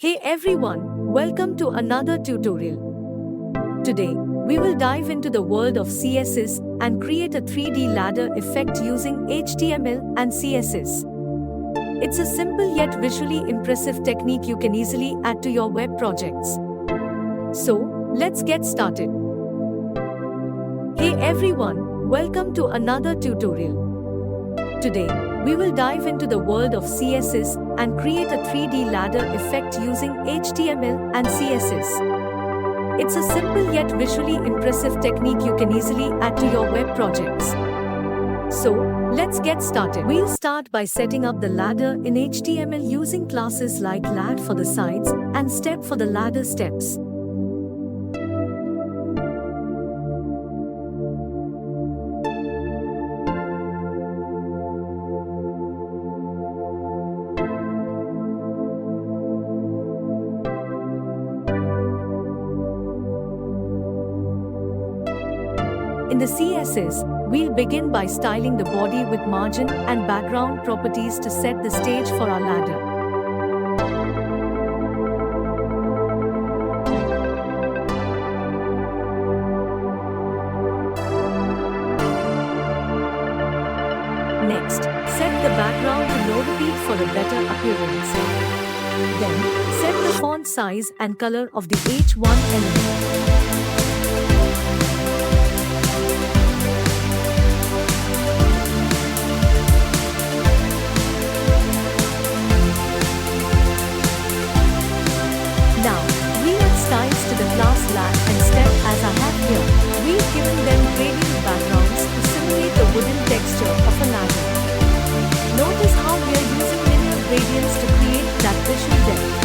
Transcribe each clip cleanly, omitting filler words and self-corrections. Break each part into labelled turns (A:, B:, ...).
A: Hey everyone, welcome to another tutorial. Today, we will dive into the world of CSS and create a 3D ladder effect using HTML and CSS. It's a simple yet visually impressive technique you can easily add to your web projects. So, let's get started. Hey everyone, welcome to another tutorial. Today, we will dive into the world of CSS and create a 3D ladder effect using HTML and CSS. It's a simple yet visually impressive technique you can easily add to your web projects. So, let's get started. We'll start by setting up the ladder in HTML using classes like lad for the sides and step for the ladder steps. In the CSS, we'll begin by styling the body with margin and background properties to set the stage for our ladder. Next, set the background to no repeat for a better appearance. Then, set the font size and color of the H1 element. Styles to the class lad and step as I have here. We've given them gradient backgrounds to simulate the wooden texture of a ladder. Notice how we are using linear gradients to create that visual depth.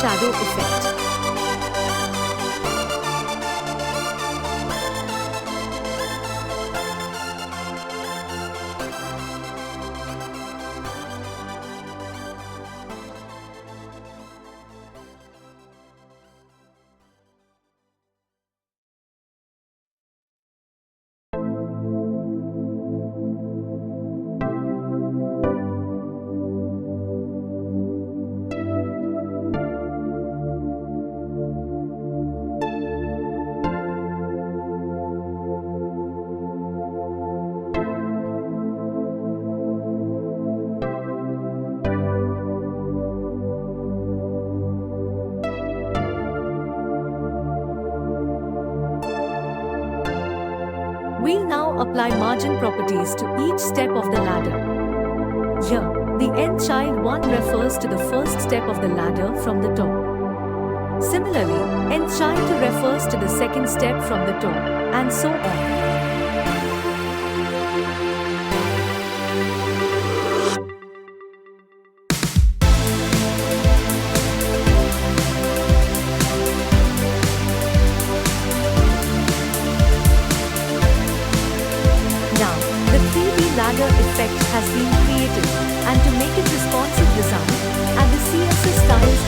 A: Shadow effect. We'll now apply margin properties to each step of the ladder. Here, the end child 1 refers to the first step of the ladder from the top. Similarly, end child 2 refers to the second step from the top, and so on. Ladder effect has been created, and to make it responsive design, add the CSS styles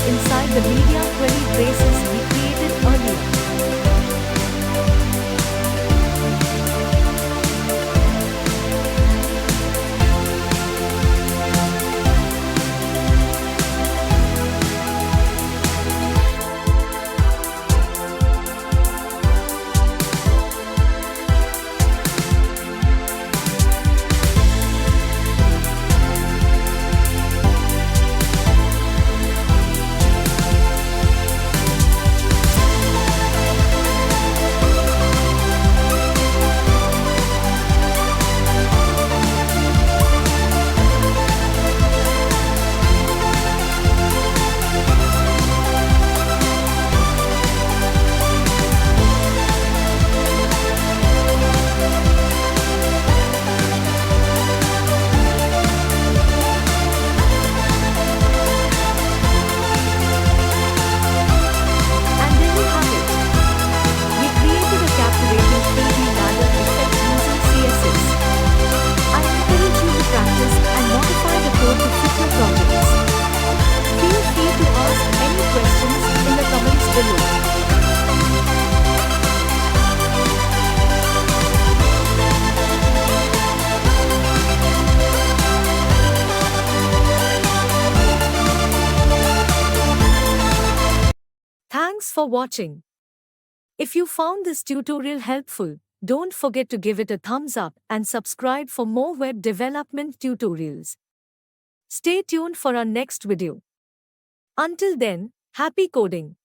A: for watching. If you found this tutorial helpful, don't forget to give it a thumbs up and subscribe for more web development tutorials. Stay tuned for our next video. Until then, happy coding!